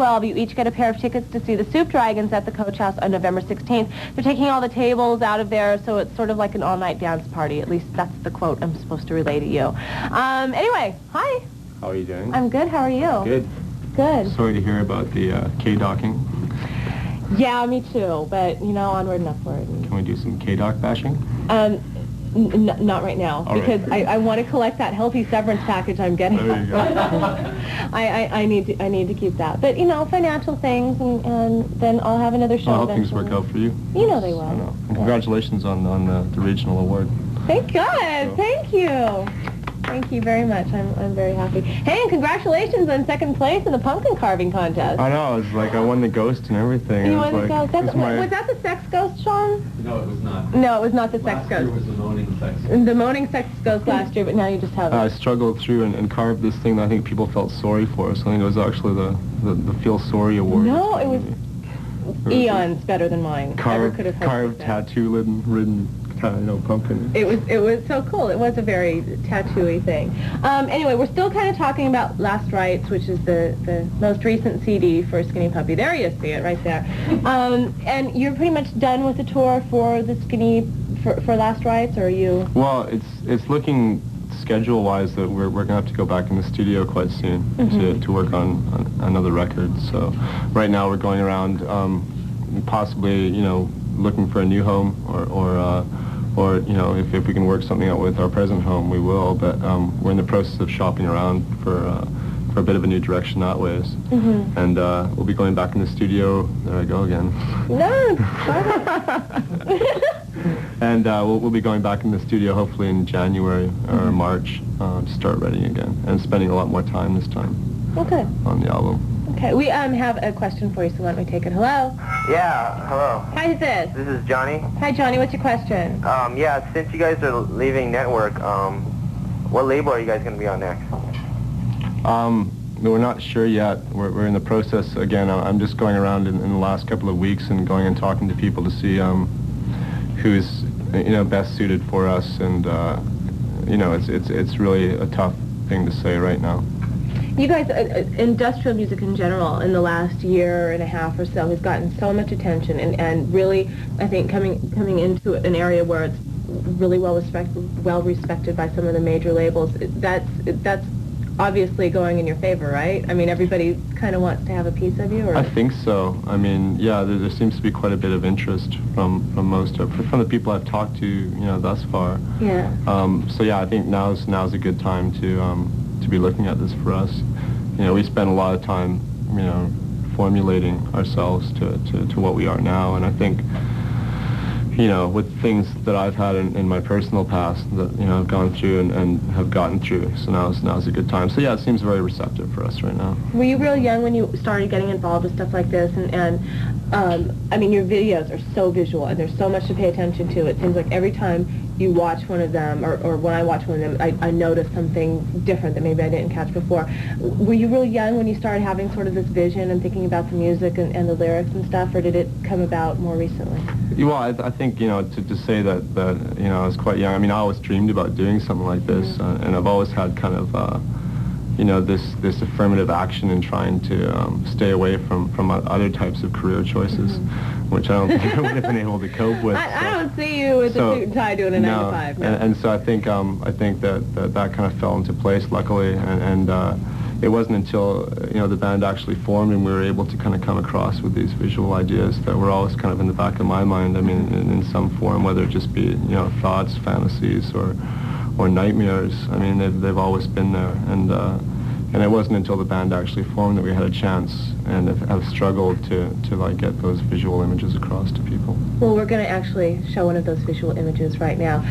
12, you each get a pair of tickets to see the Soup Dragons at the Coach House on November 16th. They're taking all the tables out of there, so it's sort of like an all-night dance party. At least that's the quote I'm supposed to relay to you. Anyway, hi. How are you doing? I'm good. How are you? Good. Good. Sorry to hear about the K-docking. Yeah, me too. But, you know, onward and upward. Can we do some K-doc bashing? Not right now, all because right. I want to collect that healthy severance package I'm getting. There you go. I need to keep that. But, you know, financial things, and then I'll have another show. I hope things work out for you. You know they will. I know. And congratulations on the regional award. Thank God. So. Thank you. Thank you very much. I'm very happy. Hey, and congratulations on second place in the pumpkin carving contest. I know. It's like I won the ghost and everything. You won the like, ghost. Was that the sex ghost, Sean? No, it was not. No, it was not the sex ghost. Last year was the moaning sex ghost. The moaning sex ghost last year, but now you just have it. I struggled through and carved this thing that I think people felt sorry for. So I think it was actually the Feel Sorry Award. No, it was eons better than mine. Carved, could have tattoo-ridden pumpkin. It was so cool. It was a very tattoo-y thing. Anyway, we're still kind of talking about Last Rites, which is the most recent CD for Skinny Puppy. There you see it right there. And you're pretty much done with the tour for the Skinny for Last Rites, or are you? Well, it's looking schedule-wise that we're going to have to go back in the studio quite soon to work on another record. So right now we're going around possibly looking for a new home or if we can work something out with our present home, we will. But we're in the process of shopping around for a bit of a new direction that way. And we'll be going back in the studio. There I go again. No, and we'll be going back in the studio hopefully in January or March to start writing again and spending a lot more time this time. Okay. On the album. Okay, we have a question for you, so let me take it. Hello? Yeah, hello. Hi, who's this? This is Johnny. Hi, Johnny. What's your question? Yeah, since you guys are leaving Network, what label are you guys going to be on next? We're not sure yet. We're in the process. Again, I'm just going around in the last couple of weeks and going and talking to people to see who's best suited for us, and it's really a tough thing to say right now. You guys, industrial music in general, in the last year and a half or so, has gotten so much attention, and really, I think, coming into an area where it's really well respected by some of the major labels. That's obviously going in your favor, right? I mean, everybody kind of wants to have a piece of you, or? I think so. I mean, yeah, there seems to be quite a bit of interest from the people I've talked to, thus far. Yeah. So yeah, I think now's a good time to be looking at this for us. We spent a lot of time, formulating ourselves to what we are now, and I think, with things that I've had in my personal past that, I've gone through and have gotten through, so now's a good time. So yeah, it seems very receptive for us right now. Were you real young when you started getting involved with stuff like this? And I mean, your videos are so visual, and there's so much to pay attention to. It seems like every time you watch one of them, or when I watch one of them, I notice something different that maybe I didn't catch before. Were you real young when you started having sort of this vision and thinking about the music and the lyrics and stuff, or did it come about more recently? Well, I think, to say that I was quite young. I mean, I always dreamed about doing something like this, and I've always had kind of, this affirmative action in trying to stay away from other types of career choices, which I don't think I would have been able to cope with. I don't see you with a suit and tie doing a 9 to 5. No. And so I think that kind of fell into place, luckily, and it wasn't until the band actually formed and we were able to kind of come across with these visual ideas that were always kind of in the back of my mind. I mean, in some form, whether it just be thoughts, fantasies, or nightmares. I mean, they've always been there, and it wasn't until the band actually formed that we had a chance and have struggled to like get those visual images across to people. Well, we're going to actually show one of those visual images right now.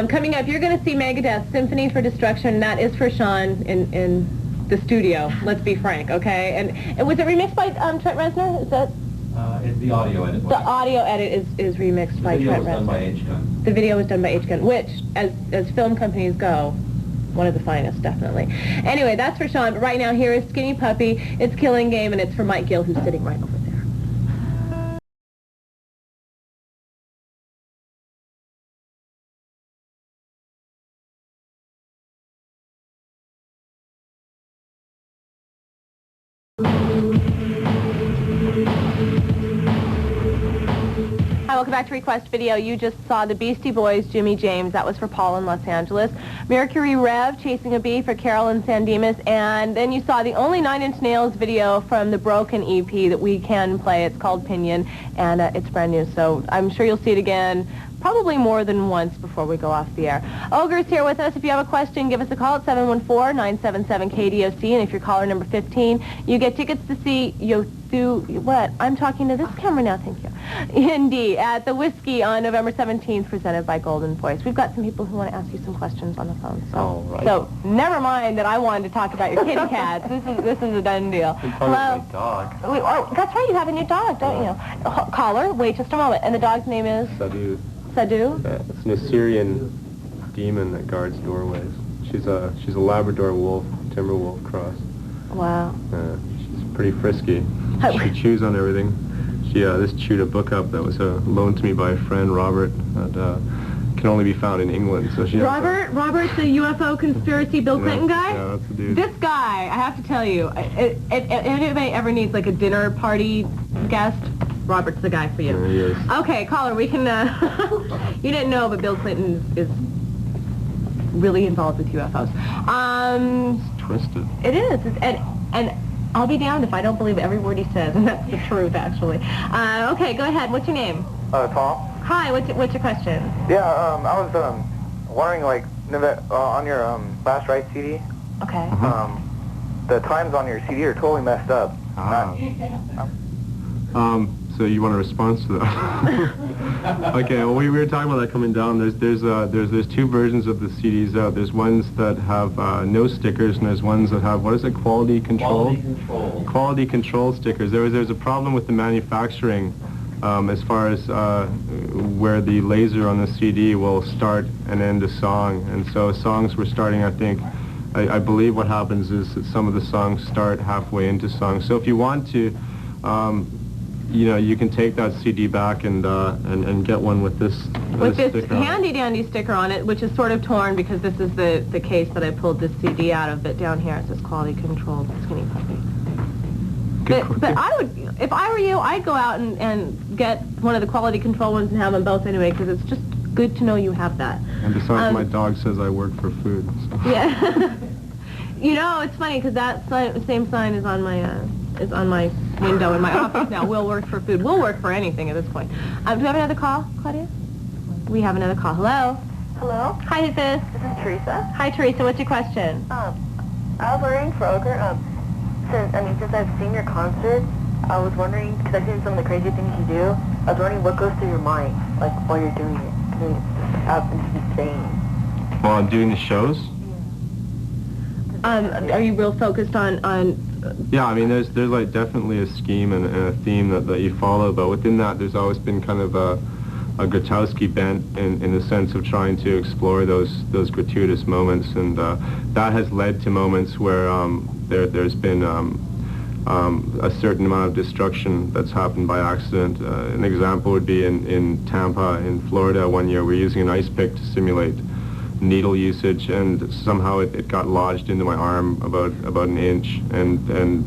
Coming up, you're going to see Megadeth's Symphony for Destruction. That is for Sean in the studio, let's be frank, okay? And was it remixed by Trent Reznor? Is that? It's the audio edit. The audio edit is remixed by Trent Reznor. The video was done by H-Gun. The video was done by H-Gun, which, as film companies go, one of the finest, definitely. Anyway, that's for Sean, but right now here is Skinny Puppy, it's Killing Game, and it's for Mike Gill, who's sitting right over there. back to Request Video. You just saw the Beastie Boys, Jimmy James. That was for Paul in Los Angeles. Mercury Rev, Chasing a Bee for Carol and San Dimas. And then you saw the only 9 Inch Nails video from the Broken EP that we can play. It's called Pinion, and it's brand new. So I'm sure you'll see it again, probably more than once before we go off the air. Ogre's here with us. If you have a question, give us a call at 714-977-KDOC. And if you're caller number 15, you get tickets to see what? I'm talking to this camera now, thank you. Indy at the Whiskey on November 17th, presented by Golden Voice. We've got some people who want to ask you some questions on the phone. So never mind that I wanted to talk about your kitty cats. This is a done deal. Hello. My dog. Oh, that's right. You have a new dog, don't you? Caller, wait just a moment. And the dog's name is? Sadu. Sadu? Yeah, it's an Assyrian demon that guards doorways. She's a Labrador wolf, timber wolf cross. Wow. She's pretty frisky. She chews on everything. She this chewed a book up that was loaned to me by a friend, Robert, that can only be found in England. So she Robert, the UFO conspiracy Bill Clinton guy? Yeah, that's the dude. This guy, I have to tell you, if anybody ever needs like a dinner party guest, Robert's the guy for you. Yeah, he is. Okay, caller, we can, you didn't know, but Bill Clinton is really involved with UFOs. It's twisted. It is, and I'll be damned if I don't believe every word he says, and that's the truth, actually. Okay, go ahead. What's your name? Tom? Hi, what's your question? Yeah, I was wondering, like, on your last Ride CD, Okay. the times on your CD are totally messed up. So you want a response to that? Okay, well, we were talking about that coming down. There's 2 versions of the CDs out. There's ones that have no stickers, and there's ones that have, what is it, quality control? Quality control. Quality control stickers. There's a problem with the manufacturing as far as where the laser on the CD will start and end a song. And so songs were starting, I think, I believe what happens is that some of the songs start halfway into songs. So if you want to, you can take that CD back and get one with this handy-dandy sticker on it, which is sort of torn because this is the case that I pulled this CD out of, but down here it says quality controlled skinny puppy. But I would, if I were you, I'd go out and get one of the quality control ones and have them both anyway, because it's just good to know you have that. And besides, my dog says I work for food. So. Yeah. It's funny because that same sign is on my window in my office now. We'll work for food. We'll work for anything at this point. Do we have another call, Claudia? We have another call. Hello? Hello? Hi, who's this? This is Teresa. Hi, Teresa. What's your question? I was wondering for Ogre, since I've seen your concert, I was wondering, because I've seen some of the crazy things you do, I was wondering what goes through your mind, like, while you're doing it. Because it's just insane. While I'm doing the shows? Are you real focused on Yeah, I mean, there's like definitely a scheme and a theme that you follow, but within that, there's always been kind of a Grotowski bent in the sense of trying to explore those gratuitous moments, and that has led to moments where there's been a certain amount of destruction that's happened by accident. An example would be in Tampa, in Florida, one year we were using an ice pick to simulate needle usage, and somehow it got lodged into my arm about an inch, and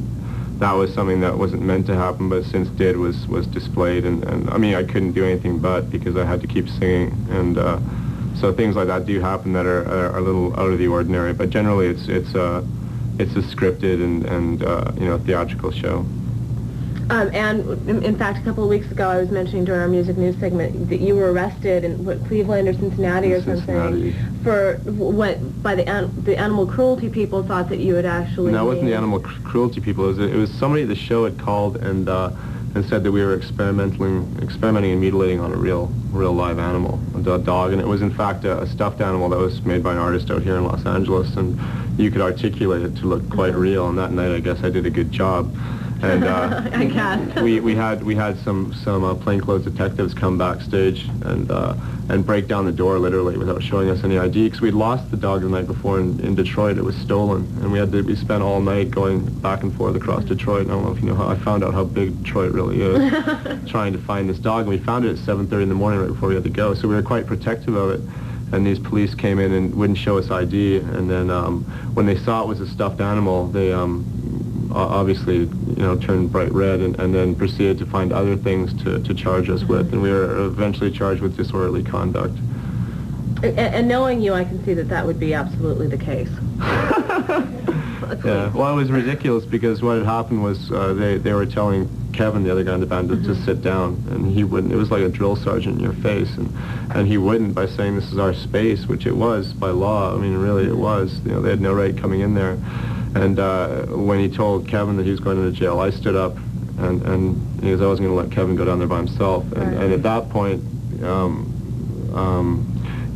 that was something that wasn't meant to happen, but since did was displayed, and I mean, I couldn't do anything but because I had to keep singing, and so things like that do happen that are a little out of the ordinary, but generally it's a scripted and theatrical show. And in fact, a couple of weeks ago, I was mentioning during our music news segment that you were arrested in Cleveland or Cincinnati or something for by the animal cruelty people thought that you had actually. No, it wasn't the animal cruelty people. It was somebody at the show had called and said that we were experimenting and mutilating on a real live animal, a dog, and it was in fact a stuffed animal that was made by an artist out here in Los Angeles, and you could articulate it to look quite real. And that night, I guess I did a good job. And I guess. we had some plainclothes detectives come backstage and break down the door literally without showing us any ID, because we'd lost the dog the night before in Detroit. It was stolen, and we spent all night going back and forth across Detroit. And I don't know if you know how I found out how big Detroit really is, trying to find this dog. And we found it at 7:30 in the morning right before we had to go. So we were quite protective of it. And these police came in and wouldn't show us ID. And then when they saw it was a stuffed animal, they obviously, turned bright red and then proceeded to find other things to charge us with, and we were eventually charged with disorderly conduct. And knowing you, I can see that would be absolutely the case. Yeah, well, it was ridiculous because what had happened was they were telling Kevin, the other guy in the band, to sit down, and he wouldn't. It was like a drill sergeant in your face, and he wouldn't, by saying this is our space, which it was by law. I mean, really, it was. They had no right coming in there. And when he told Kevin that he was going to jail, I stood up, and because I wasn't going to let Kevin go down there by himself. And at that point,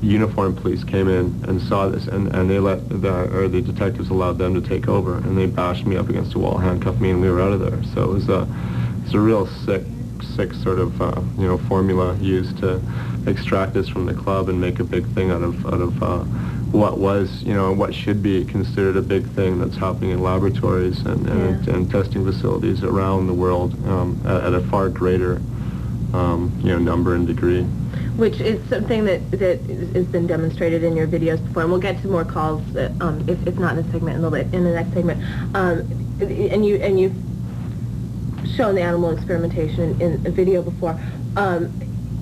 uniformed police came in and saw this, and they let the detectives allowed them to take over, and they bashed me up against a wall, handcuffed me, and we were out of there. So it was a real sick sort of formula used to extract us from the club and make a big thing out of what was what should be considered a big thing that's happening in laboratories and testing facilities around the world at a far greater number and degree. Which is something that has been demonstrated in your videos before, and we'll get to more calls, if not in this segment, in the next segment. And you've shown the animal experimentation in a video before.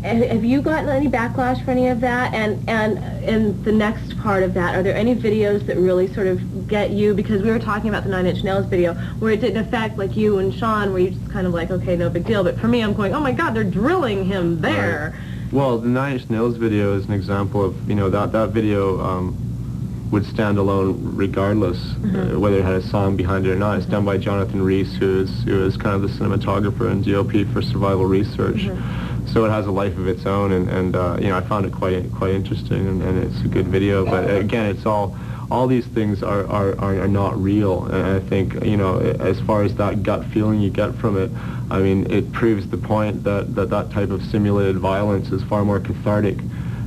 Have you gotten any backlash for any of that? And the next part of that, are there any videos that really sort of get you? Because we were talking about the 9 Inch Nails video, where it didn't affect like you and Sean, where you just kind of like, okay, no big deal. But for me, I'm going, oh my God, they're drilling him there. Right. Well, the 9 Inch Nails video is an example of, that video would stand alone regardless, whether it had a song behind it or not. It's done by Jonathan Rees, who is kind of the cinematographer and DOP for Survival Research. So it has a life of its own, and I found it quite interesting, and it's a good video. But again, it's all these things are not real, and I think as far as that gut feeling you get from it, I mean, it proves the point that type of simulated violence is far more cathartic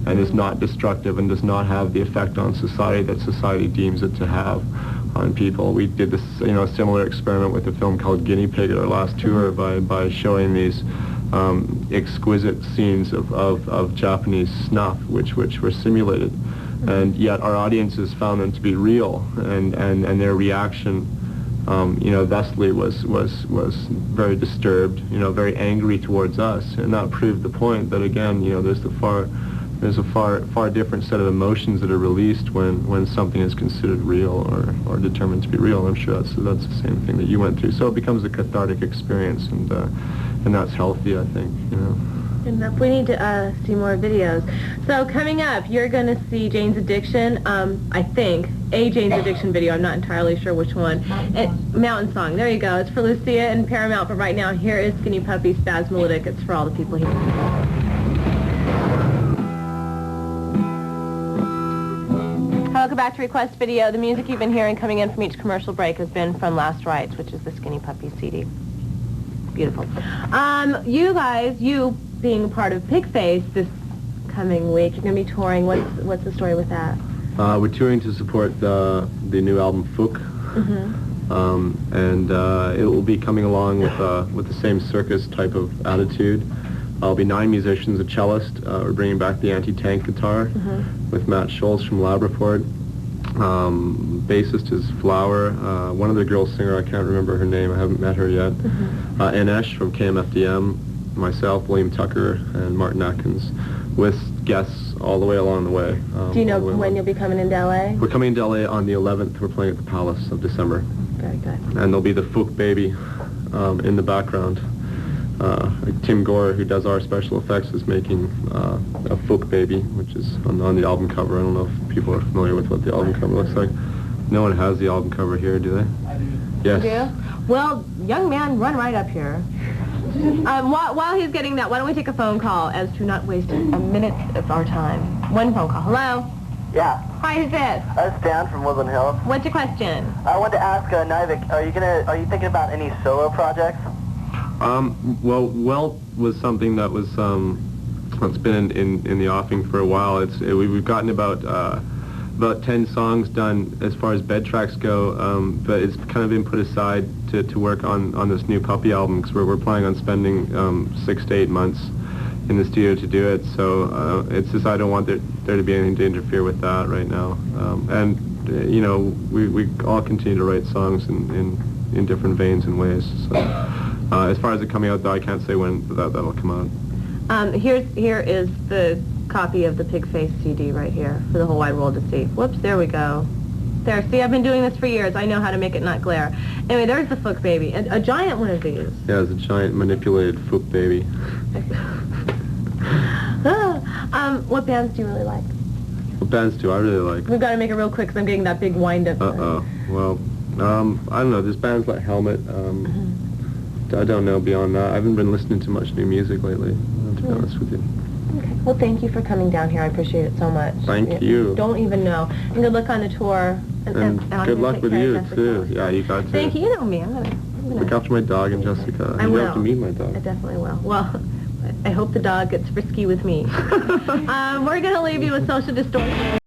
and is not destructive and does not have the effect on society that society deems it to have on people. We did this similar experiment with a film called Guinea Pig at our last tour by showing these exquisite scenes of Japanese snuff which were simulated, and yet our audiences found them to be real, and their reaction thusly was very disturbed, very angry towards us, and that proved the point that again, there's a far different set of emotions that are released when something is considered real or determined to be real. I'm sure that's the same thing that you went through. So it becomes a cathartic experience, and that's healthy, I think. Good enough. We need to see more videos. So coming up, you're going to see Jane's Addiction. I think a Jane's Addiction video. I'm not entirely sure which one. Mountain Song. There you go. It's for Lucia and Paramount. But right now, here is Skinny Puppy Spasmolytic. It's for all the people here. Welcome back to Request Video. The music you've been hearing coming in from each commercial break has been from Last Rites, which is the Skinny Puppy CD. Beautiful. You guys, you being a part of Pigface this coming week, you're going to be touring. What's the story with that? We're touring to support the new album Fook, and it will be coming along with the same circus type of attitude. I'll be 9 musicians, a cellist. We're bringing back the anti-tank guitar with Matt Scholz from Labraford. Bassist is Flower. One of the girls singer, I can't remember her name, I haven't met her yet. Inesh from KMFDM, myself, William Tucker, and Martin Atkins, with guests all the way along the way. Do you know when you'll be coming into L.A.? We're coming into L.A. on the 11th. We're playing at the Palace of December. Very good. And there'll be the Fook Baby in the background. Tim Gore, who does our special effects, is making a Fook Baby, which is on the album cover. I don't know if people are familiar with what the album cover looks like. No one has the album cover here, do they? I do. Yes. You do? Well, young man, run right up here. While he's getting that, why don't we take a phone call as to not waste a minute of our time. One phone call. Hello? Yeah. Hi, who's this? It's Dan from Woodland Hills. What's your question? I wanted to ask Nivek, are you thinking about any solo projects? Well, Welt was something that was that's been in the offing for a while. We've gotten about 10 songs done as far as bed tracks go, but it's kind of been put aside to work on this new Puppy album, because we're planning on spending 6 to 8 months in the studio to do it. So it's just I don't want there to be anything to interfere with that right now. And we all continue to write songs in in different veins and ways. So, as far as it coming out, though, I can't say when that'll come out. Here is the copy of the Pig Face CD right here for the whole wide world to see. Whoops, there we go. There, see, I've been doing this for years. I know how to make it not glare. Anyway, there's the Fook baby, a giant one of these. Yeah, it's a giant manipulated Fook baby. What bands do you really like? What bands do I really like? We've got to make it real quick because I'm getting that big wind-up. Well, I don't know. There's bands like Helmet. I don't know beyond that. I haven't been listening to much new music lately, to be honest with you. Okay. Well, thank you for coming down here. I appreciate it so much. Thank you. Don't even know. And good luck on the tour. And I'm good gonna luck take with care of you, Jessica. too. Yeah, you got to. Thank you. You know me. I'm gonna Look after my dog and Jessica. I You will. have to meet my dog. I definitely will. Well, I hope the dog gets frisky with me. We're going to leave you with Social Distortion.